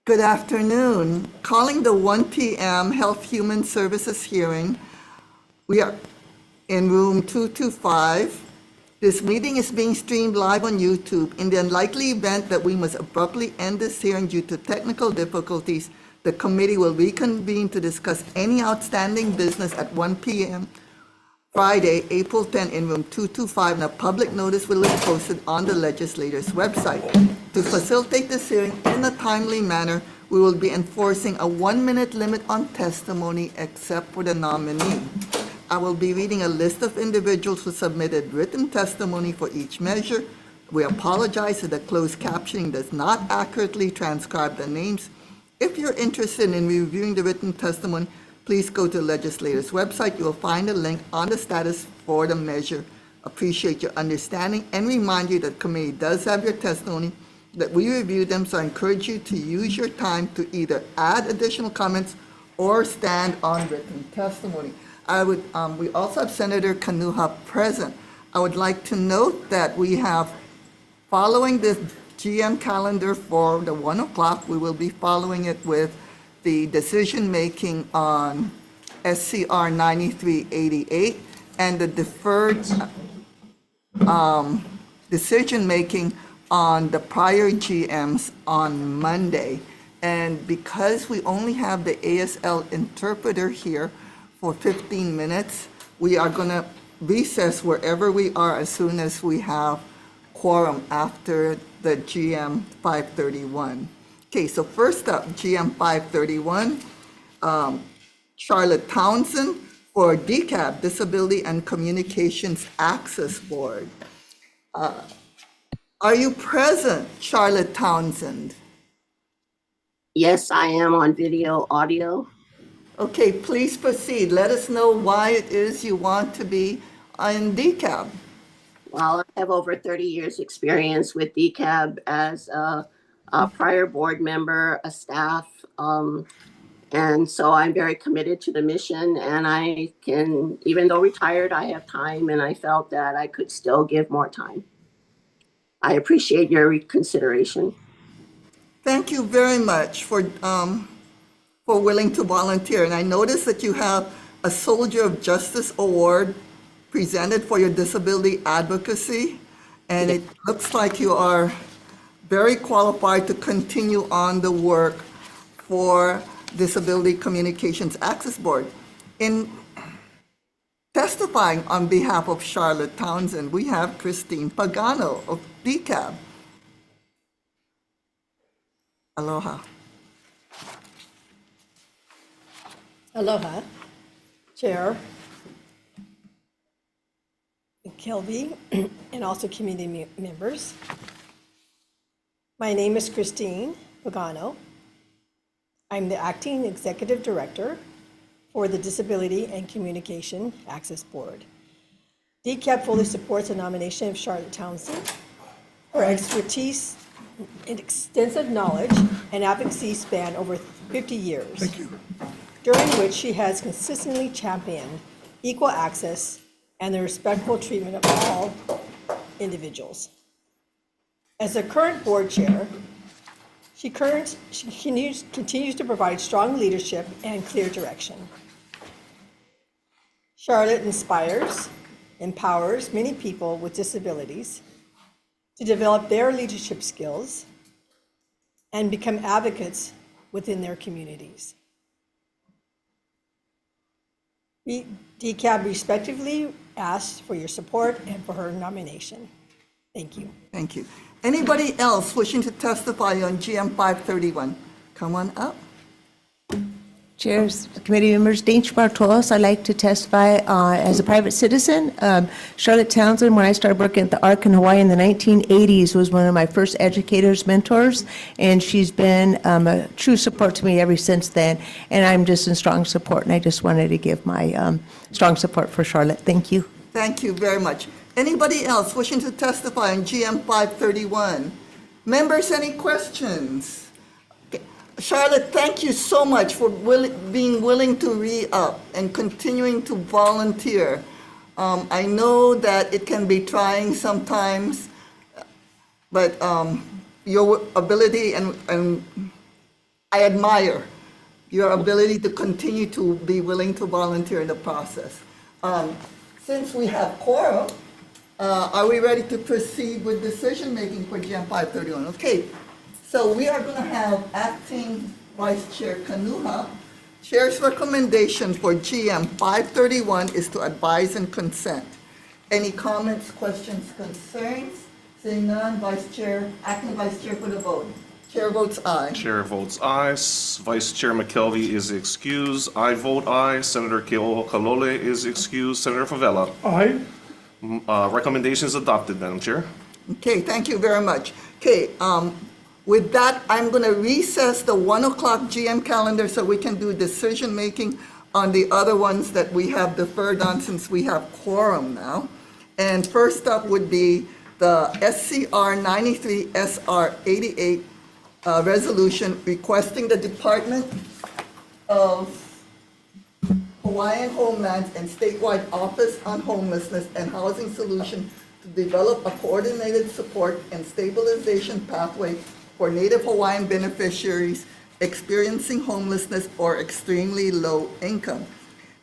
Good afternoon. Calling the 1 p.m. Health Human Services hearing. We are in room 225. This meeting is being streamed live on YouTube. In the unlikely event that we must abruptly end this hearing due to technical difficulties, the committee will reconvene to discuss any outstanding business at 1 p.m. Friday, April 10, in room 225, and a public notice will be posted on the legislator's website. To facilitate this hearing in a timely manner, we will be enforcing a 1-minute limit on testimony except for the nominee. I will be reading a list of individuals who submitted written testimony for each measure. We apologize that the closed captioning does not accurately transcribe the names. If you're interested in reviewing the written testimony, please go to the legislator's website. You will find a link on the status for the measure. Appreciate your understanding and remind you that the committee does have your testimony, that we review them, so I encourage you to use your time to either add additional comments or stand on written testimony. We also have Senator Kanuha present. I would like to note that we have, following this GM calendar for the 1 o'clock, we will be following it with the decision-making on SCR 9388 and the deferred decision-making on the prior GMs on Monday. And because we only have the ASL interpreter here for 15 minutes, we are going to recess wherever we are as soon as we have quorum after the GM 531. Okay, so first up, GM 531, Charlotte Townsend for DCAB, Disability and Communications Access Board. Are you present, Charlotte Townsend? Yes, I am on video, audio. Okay, please proceed. Let us know why it is you want to be in DCAB. Well, I have over 30 years experience with DCAB as a prior board member, a staff, and so I'm very committed to the mission, and I can, even though retired, I have time, and I felt that I could still give more time. I appreciate your consideration. Thank you very much for willing to volunteer. And I noticed that you have a Soldier of Justice Award presented for your disability advocacy, and it looks like you are very qualified to continue on the work for Disability Communications Access Board. In testifying on behalf of Charlotte Townsend, we have Christine Pagano of DCAB. Aloha. Aloha, Chair Kelby, and also community members. My name is Christine Pagano. I'm the Acting Executive Director for the Disability and Communication Access Board. DCAB fully supports the nomination of Charlotte Townsend. Her expertise and extensive knowledge and advocacy span over 50 years. Thank you. During which she has consistently championed equal access and the respectful treatment of all individuals. As the current board chair, she continues to provide strong leadership and clear direction. Charlotte inspires, empowers many people with disabilities to develop their leadership skills and become advocates within their communities. DCAB respectively asks for your support and for her nomination. Thank you. Thank you. Anybody else wishing to testify on GM 531? Come on up. Chairs, committee members, Dane Bartolos. I'd like to testify as a private citizen. Charlotte Townsend, when I started working at the ARC in Hawaii in the 1980s, was one of my first educators, mentors, and she's been a true support to me ever since then, and I'm just in strong support, and I just wanted to give my strong support for Charlotte. Thank you. Thank you very much. Anybody else wishing to testify on GM 531? Members, any questions? Charlotte, thank you so much for being willing to re-up and continuing to volunteer. I know that it can be trying sometimes, but your ability and I admire your ability to continue to be willing to volunteer in the process. Since we have quorum, are we ready to proceed with decision-making for GM 531? Okay, so we are going to have Acting Vice Chair Kanuha. Chair's recommendation for GM 531 is to advise and consent. Any comments, questions, concerns? Seeing none, Vice Chair, Acting Vice Chair for the vote. Chair votes aye. Chair votes aye. Vice Chair McKelvey is excused. I vote aye. Senator Keokalole is excused. Senator Favela. Aye. Recommendation is adopted, Madam Chair. Okay, thank you very much. Okay, with that, I'm going to recess the 1 o'clock GM calendar so we can do decision-making on the other ones that we have deferred on since we have quorum now. And first up would be the SCR 93, SR 88 resolution requesting the Department of Hawaiian Homelands and statewide Office on Homelessness and Housing Solution to develop a coordinated support and stabilization pathway for Native Hawaiian beneficiaries experiencing homelessness or extremely low income.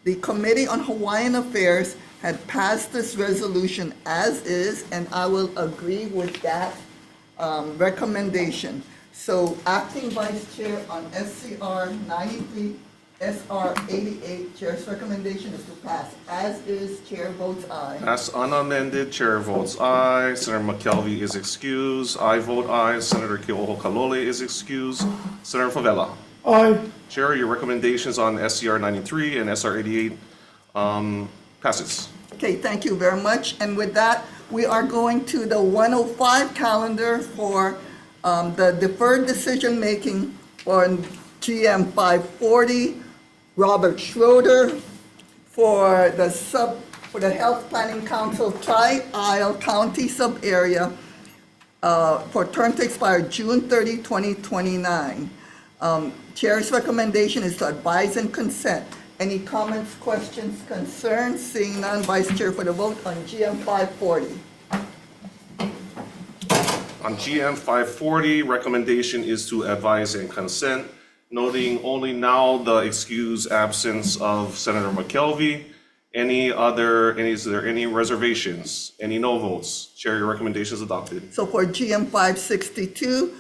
The Committee on Hawaiian Affairs had passed this resolution as is, and I will agree with that recommendation. So Acting Vice Chair on SCR 93, SR 88, Chair's recommendation is to pass. As is, Chair votes aye. As unamended, Chair votes aye. Senator McKelvey is excused. I vote aye. Senator Keokalole is excused. Senator Favela. Aye. Chair, your recommendations on SCR 93 and SR 88 passes. Okay, thank you very much. And with that, we are going to the 105 calendar for the deferred decision-making for GM 540, Robert Schroeder, for the Health Planning Council Tri-Isle County Sub-Area for term to expire June 30, 2029. Chair's recommendation is to advise and consent. Any comments, questions, concerns? Seeing none, Vice Chair for the vote on GM 540. On GM 540, recommendation is to advise and consent, noting only now the excused absence of Senator McKelvey. Is there any reservations? Any no votes? Chair, your recommendation is adopted. So for GM 562,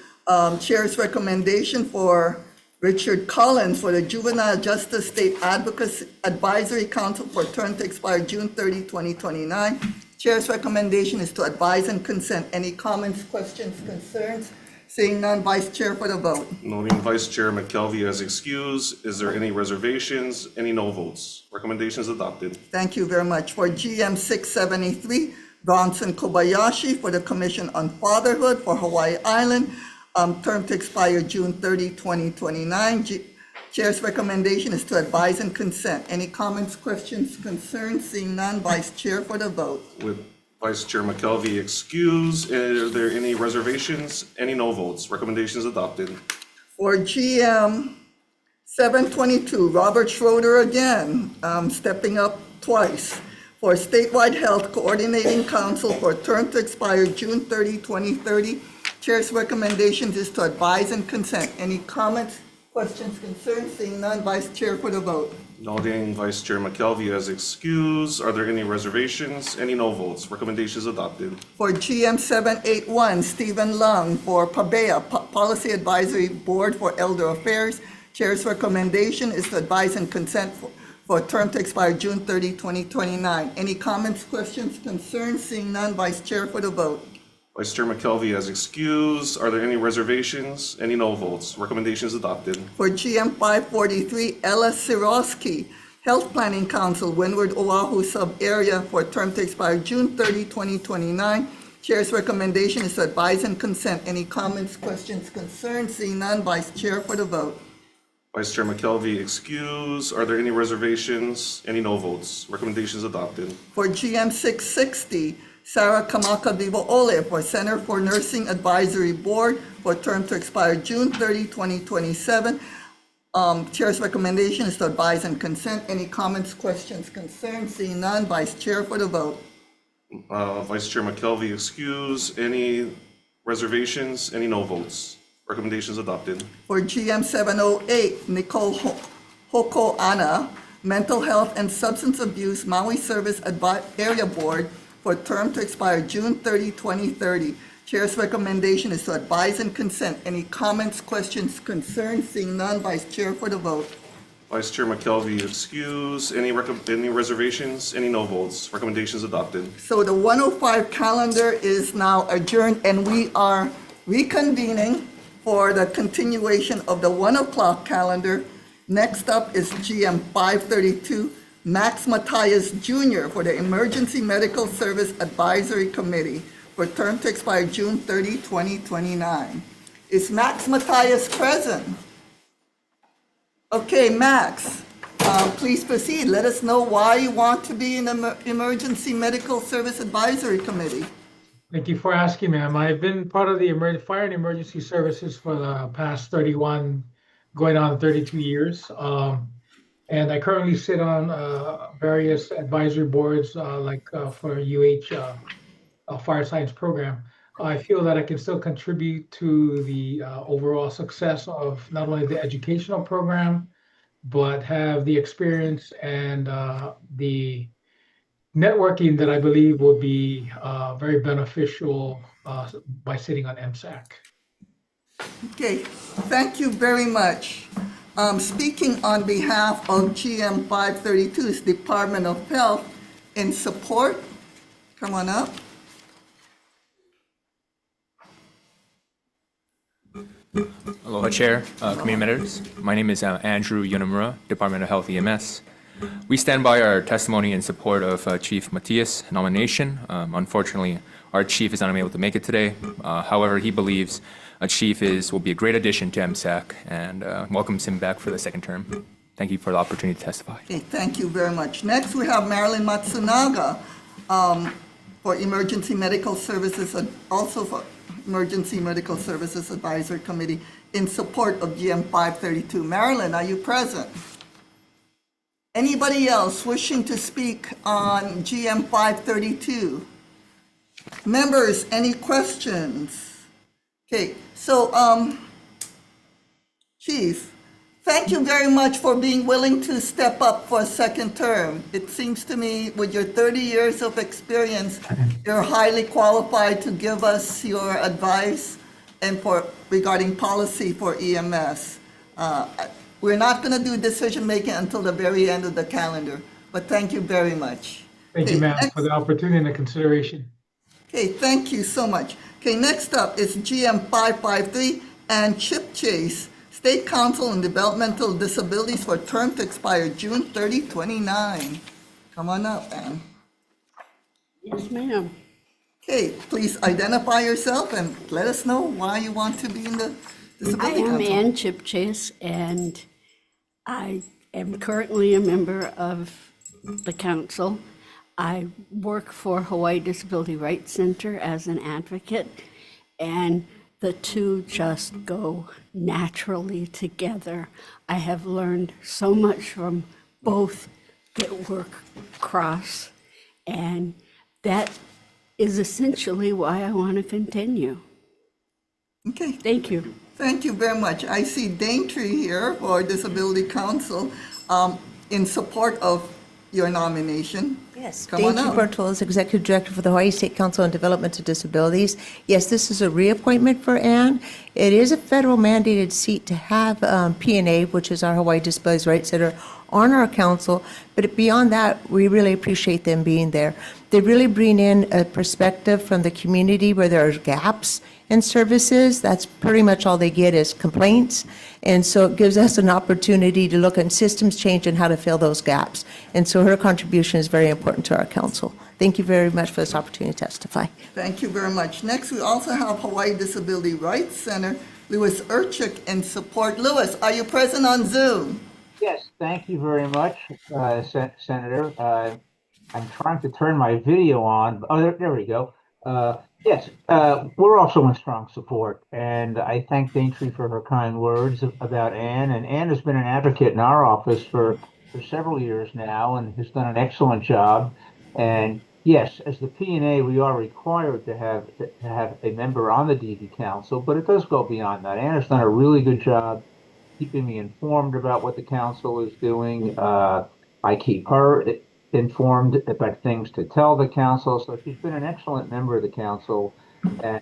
Chair's recommendation for Richard Collins for the Juvenile Justice State Advocacy Advisory Council for term to expire June 30, 2029. Chair's recommendation is to advise and consent. Any comments, questions, concerns? Seeing none, Vice Chair for the vote. Noting Vice Chair McKelvey as excused, is there any reservations? Any no votes? Recommendation is adopted. Thank you very much. For GM 673, Bronson Kobayashi for the Commission on Fatherhood for Hawaii Island, term to expire June 30, 2029. Chair's recommendation is to advise and consent. Any comments, questions, concerns? Seeing none, Vice Chair for the vote. With Vice Chair McKelvey excused, are there any reservations? Any no votes? Recommendation is adopted. For GM 722, Robert Schroeder again, stepping up twice. For Statewide Health Coordinating Council for term to expire June 30, 2030. Chair's recommendations is to advise and consent. Any comments, questions, concerns? Seeing none, Vice Chair for the vote. Noting Vice Chair McKelvey as excused, are there any reservations? Any no votes? Recommendation is adopted. For GM 781, Stephen Lung for PABEA, Policy Advisory Board for Elder Affairs. Chair's recommendation is to advise and consent for a term to expire June 30, 2029. Any comments, questions, concerns? Seeing none, Vice Chair for the vote. Vice Chair McKelvey as excused. Are there any reservations? Any no votes? Recommendation is adopted. For GM 543, Ella Sirosky, Health Planning Council, Windward Oahu Sub-Area for a term to expire June 30, 2029. Chair's recommendation is to advise and consent. Any comments, questions, concerns? Seeing none, Vice Chair for the vote. Vice Chair McKelvey excused. Are there any reservations? Any no votes? Recommendation is adopted. For GM 660, Sarah Kamaka Vivo Ole for Center for Nursing Advisory Board for term to expire June 30, 2027. Chair's recommendation is to advise and consent. Any comments, questions, concerns? Seeing none, Vice Chair for the vote. Vice Chair McKelvey excused. Any reservations? Any no votes? Recommendations adopted. For GM 708, Nicole Hokoana, Mental Health and Substance Abuse Maui Service Area Board for term to expire June 30, 2030. Chair's recommendation is to advise and consent. Any comments, questions, concerns? Seeing none, Vice Chair for the vote. Vice Chair McKelvey excuse. Any reservations? Any no votes? Recommendations adopted. So the 105 calendar is now adjourned, and we are reconvening for the continuation of the 1 o'clock calendar. Next up is GM 532, Max Matias Jr. for the Emergency Medical Service Advisory Committee for term to expire June 30, 2029. Is Max Matias present? Okay, Max, please proceed. Let us know why you want to be in the Emergency Medical Service Advisory Committee. Thank you for asking, ma'am. I've been part of the fire and emergency services for the past 31, going on 32 years. And I currently sit on various advisory boards for Fire Science Program. I feel that I can still contribute to the overall success of not only the educational program, but have the experience and the networking that I believe will be very beneficial by sitting on MSAC. Okay, thank you very much. Speaking on behalf of GM 532's Department of Health in support, come on up. Aloha Chair, committee members. My name is Andrew Yonamura, Department of Health EMS. We stand by our testimony in support of Chief Matias' nomination. Unfortunately, our chief is unable to make it today. However, he believes a chief will be a great addition to MSAC and welcomes him back for the second term. Thank you for the opportunity to testify. Okay, thank you very much. Next, we have Marilyn Matsunaga for Emergency Medical Services, and also for Emergency Medical Services Advisory Committee in support of GM 532. Marilyn, are you present? Anybody else wishing to speak on GM 532? Members, any questions? Okay, so, Chief, thank you very much for being willing to step up for a second term. It seems to me with your 30 years of experience, you're highly qualified to give us your advice and regarding policy for EMS. We're not going to do decision-making until the very end of the calendar, but thank you very much. Thank you, ma'am, for the opportunity and the consideration. Okay, thank you so much. Okay, next up is GM 553 and Chip Chase, State Council on Developmental Disabilities for term to expire June 30, 29. Come on up, Ann. Yes, ma'am. Okay, please identify yourself and let us know why you want to be in the I Disability am Council. Ann Chipchase, and I am currently a member of the council. I work for Hawai'i Disability Rights Center as an advocate, and the two just go naturally together. I have learned so much from both that work across, and that is essentially why I want to continue. Okay, Thank you. thank you very much. I see Daintree here for Disability Council in support of your nomination. Yes, Come on Daintree up. Bartolos, Executive Director for the Hawaii State Council on Development of Disabilities. Yes, this is a reappointment for Ann. It is a federal mandated seat to have P&A, which is our Hawaii Disabilities Rights Center, on our council, but beyond that, we really appreciate them being there. They really bring in a perspective from the community where there are gaps in services. That's pretty much all they get is complaints. And so it gives us an opportunity to look at systems change and how to fill those gaps. And so her contribution is very important to our council. Thank you very much for this opportunity to testify. Thank you very much. Next, we also have Hawaii Disability Rights Center, Louis Urchik in support. Louis, are you present on Zoom? Yes, thank you very much, Senator. I'm trying to turn my video on. Oh, there we go. Yes, we're also in strong support, and I thank Daintree for her kind words about Ann. And Ann has been an advocate in our office for several years now and has done an excellent job. And yes, as the P&A, we are required to have a member on the DV Council, but it does go beyond that. Anna's done a really good job keeping me informed about what the council is doing. I keep her informed about things to tell the council. So she's been an excellent member of the council, and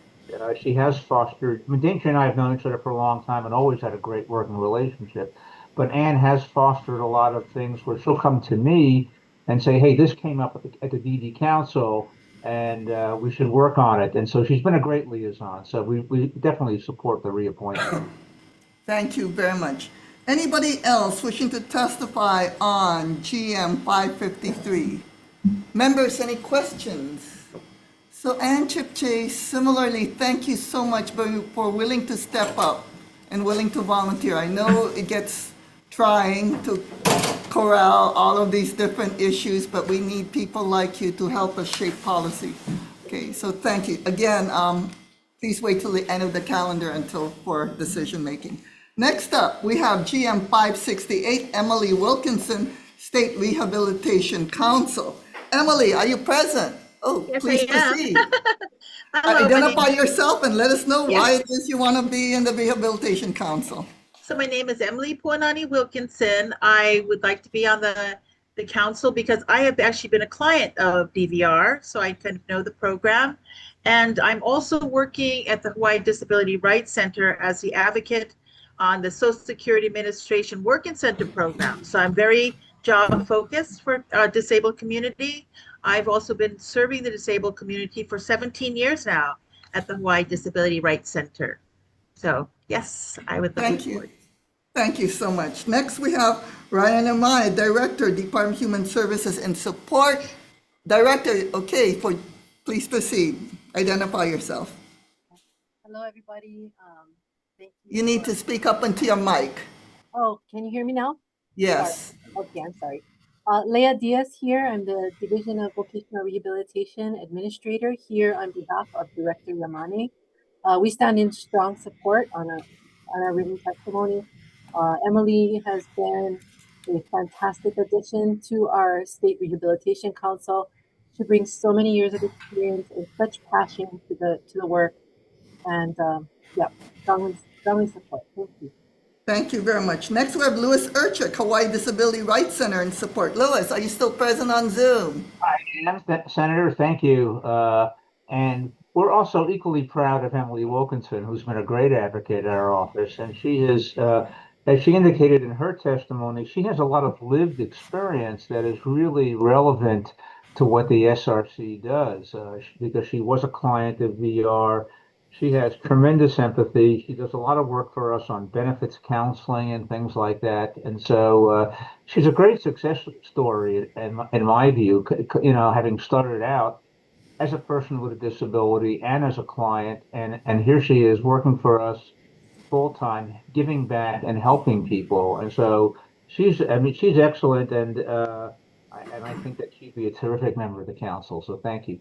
she has fostered. I mean, Danger and I have known each other for a long time and always had a great working relationship. But Anne has fostered a lot of things where she'll come to me and say, "Hey, this came up at the DD Council, and we should work on it." And so she's been a great liaison. So we definitely support the reappointment. Thank you very much. Anybody else wishing to testify on GM 553? Members, any questions? So Ann Chipche, similarly, thank you so much for willing to step up and willing to volunteer. I know it gets trying to corral all of these different issues, but we need people like you to help us shape policy. Okay, so thank you. Again, please wait till the end of the calendar for decision making. Next up, we have GM 568, Emily Wilkinson, State Rehabilitation Council. Emily, are you present? Oh, Yes, please I am. proceed. Hello, Identify yourself and let us know why Yes. it is you want to be in the Rehabilitation Council. So my name is Emily Puanani Wilkinson. I would like to be on the council because I have actually been a client of DVR, so I kind of know the program. And I'm also working at the Hawaii Disability Rights Center as the advocate on the Social Security Administration Work Incentive Program. So I'm very job focused for disabled community. I've also been serving the disabled community for 17 years now at the Hawaii Disability Rights Center. So yes, I would Thank you. Thank you so much. Next, we have Ryan Amai, Director, Department of Human Services and Support. Director, okay, please proceed. Identify yourself. Hello, everybody. Thank you. You need to speak up into your mic. Oh, can you hear me now? Yes. Sorry. Okay, I'm sorry. Leah Diaz here. I'm the Division of Vocational Rehabilitation Administrator here on behalf of Director Yamane. We stand in strong support on our written testimony. Emily has been a fantastic addition to our State Rehabilitation Council. She brings so many years of experience and such passion to the work. And yeah, strongly support. Thank you. Thank you very much. Next, we have Louis Urchik, Hawaii Disability Rights Center in support. Louis, are you still present on Zoom? I am, Senator. Thank you. And we're also equally proud of Emily Wilkinson, who's been a great advocate at our office. And she is, as she indicated in her testimony, she has a lot of lived experience that is really relevant to what the SRC does, because she was a client of VR. She has tremendous empathy. She does a lot of work for us on benefits counseling and things like that. And so she's a great success story, in my view, having started out as a person with a disability and as a client. And here she is working for us full time, giving back and helping people. And so she's excellent. And I think that she'd be a terrific member of the council. So thank you.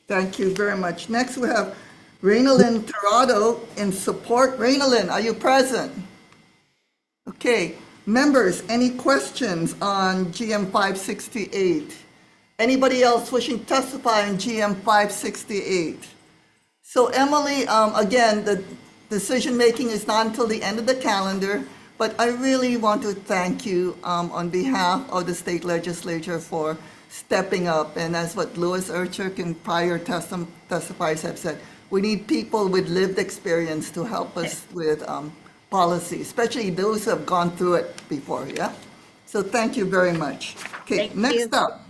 Thank you very much. Next, we have Raynalyn Tirado in support. Raynalyn, are you present? Okay. Members, any questions on GM 568? Anybody else wishing to testify on GM 568? So Emily, again, the decision-making is not until the end of the calendar, but I really want to thank you on behalf of the state legislature for stepping up. And as what Louis Urchik and prior testifiers have said, we need people with lived experience to help us with policy, especially those who have gone through it before, yeah? So thank you very much. Okay, next up.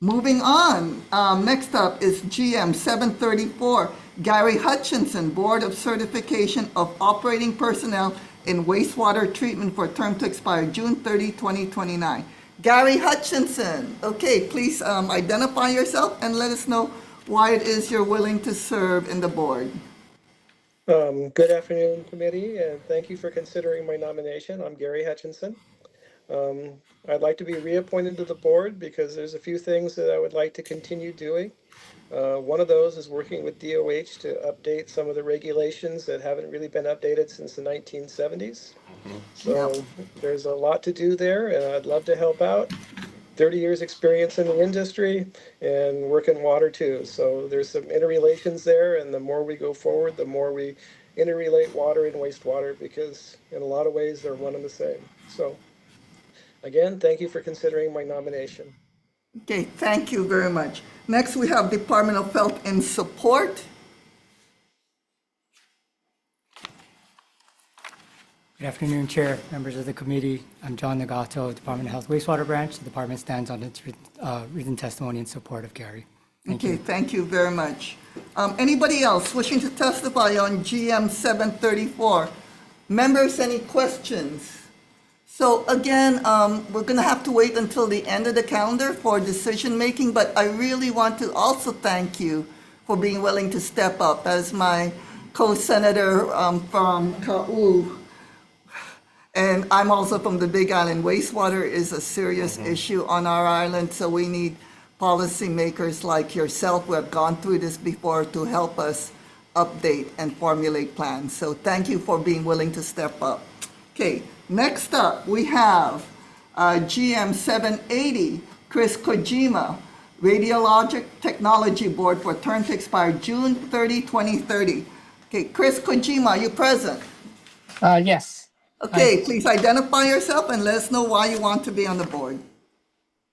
Moving on, next up is GM 734, Gary Hutchinson, Board of Certification of Operating Personnel in Wastewater Treatment for a term to expire June 30, 2029. Gary Hutchinson, okay, please identify yourself and let us know why it is you're willing to serve in the board. Good afternoon, committee, and thank you for considering my nomination. I'm Gary Hutchinson. I'd like to be reappointed to the board because there's a few things that I would like to continue doing. One of those is working with DOH to update some of the regulations that haven't really been updated since the 1970s. So there's a lot to do there, and I'd love to help out. 30 years experience in the industry and work in water too. So there's some interrelations there, and the more we go forward, the more we interrelate water and wastewater, because in a lot of ways they're one and the same. So again, thank you for considering my nomination. Okay, thank you very much. Next, we have Department of Health and Support. Good afternoon, Chair, members of the committee. I'm John Nagato, Department of Health Wastewater Branch. The department stands on its written testimony in support of Gary. Okay, thank you very much. Anybody else wishing to testify on GM 734? Members, any questions? So again, we're going to have to wait until the end of the calendar for decision-making, but I really want to also thank you for being willing to step up as my co-senator from Ka'u. And I'm also from the Big Island. Wastewater is a serious issue on our island, so we need policymakers like yourself who have gone through this before to help us update and formulate plans. So thank you for being willing to step up. Okay, next up, we have GM 780, Chris Kojima, Radiologic Technology Board for term to expire June 30, 2030. Okay, Chris Kojima, are you present? Yes. Okay, please identify yourself and let us know why you want to be on the board.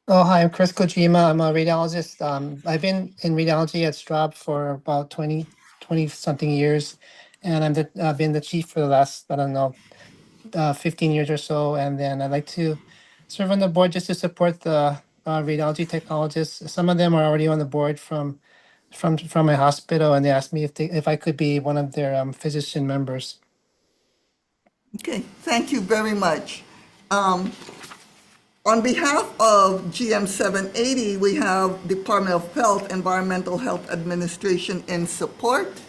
Oh, hi, I'm Chris Kojima. I'm a radiologist. I've been in radiology at Straub for about 20 something years. And I've been the chief for the last, 15 years or so. And then I'd like to serve on the board just to support the radiology technologists. Some of them are already on the board from my hospital, and they asked me if I could be one of their physician members. Okay, thank you very much. On behalf of GM 780, we have Department of Health, Environmental Health Administration in support.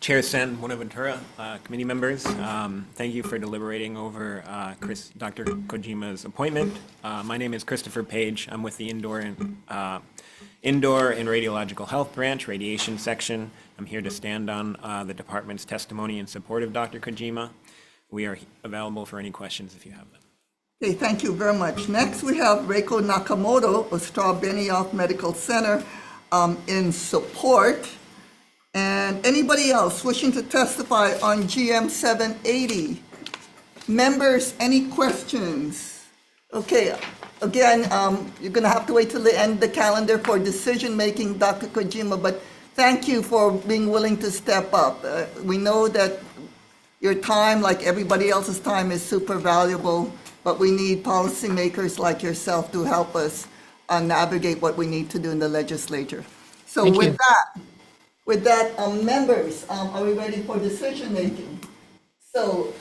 Chair Sen, Buenaventura, committee members, thank you for deliberating over Dr. Kojima's appointment. My name is Christopher Page. I'm with the Indoor and Radiological Health Branch, Radiation Section. I'm here to stand on the department's testimony in support of Dr. Kojima. We are available for any questions if you have them. Okay, thank you very much. Next, we have Reiko Nakamoto of Straw-Benioff Medical Center in support. And anybody else wishing to testify on GM 780? Members, any questions? Okay, again, you're going to have to wait till the end of the calendar for decision-making, Dr. Kojima, but thank you for being willing to step up. We know that your time, like everybody else's time, is super valuable, but we need policymakers like yourself to help us navigate what we need to do in the legislature. So with that, members, are we ready for decision making? So,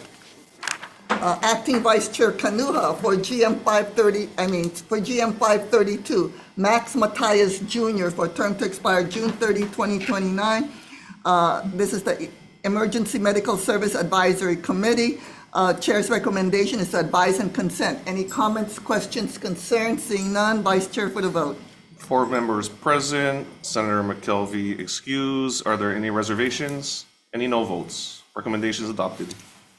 Acting Vice Chair Kanuha for GM 532, Max Matias Jr. for term to expire June 30, 2029. This is the Emergency Medical Service Advisory Committee. Chair's recommendation is to advise and consent. Any comments, questions, concerns? Seeing none, Vice Chair for the vote. 4 members present. Senator McKelvey excused. Are there any reservations? Any no votes? Recommendation is adopted.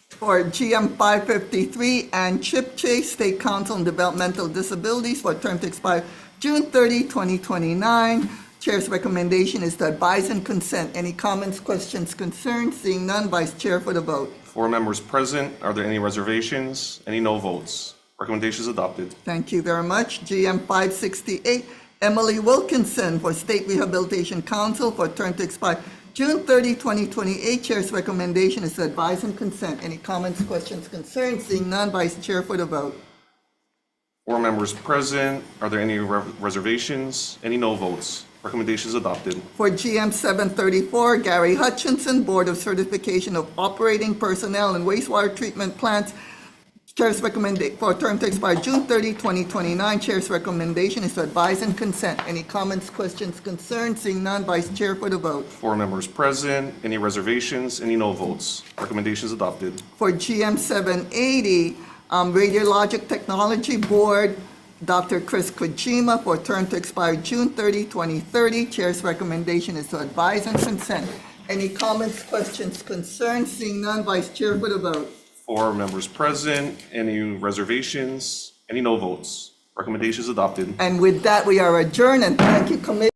For GM 553 and Chip Chase, State Council on Developmental Disabilities for term to expire June 30, 2029. Chair's recommendation is to advise and consent. Any comments, questions, concerns? Seeing none, Vice Chair for the vote. 4 members present. Are there any reservations? Any no votes? Recommendation is adopted. Thank you very much. GM 568, Emily Wilkinson for State Rehabilitation Council for term to expire June 30, 2028. Chair's recommendation is to advise and consent. Any comments, questions, concerns? Seeing none, Vice Chair for the vote. 4 members present. Are there any reservations? Any no votes? Recommendation is adopted. For GM 734, Gary Hutchinson, Board of Certification of Operating Personnel and Wastewater Treatment Plants. Chair's recommendation for term to expire June 30, 2029. Chair's recommendation is to advise and consent. Any comments, questions, concerns? Seeing none, Vice Chair for the vote. 4 members present. Any reservations? Any no votes? Recommendation is adopted. For GM 780, Radiologic Technology Board, Dr. Chris Kojima for term to expire June 30, 2030. Chair's recommendation is to advise and consent. Any comments, questions, concerns? Seeing none, Vice Chair for the vote. 4 members present. Any reservations? Any no votes? Recommendations adopted. And with that, we are adjourned, and thank you, committee.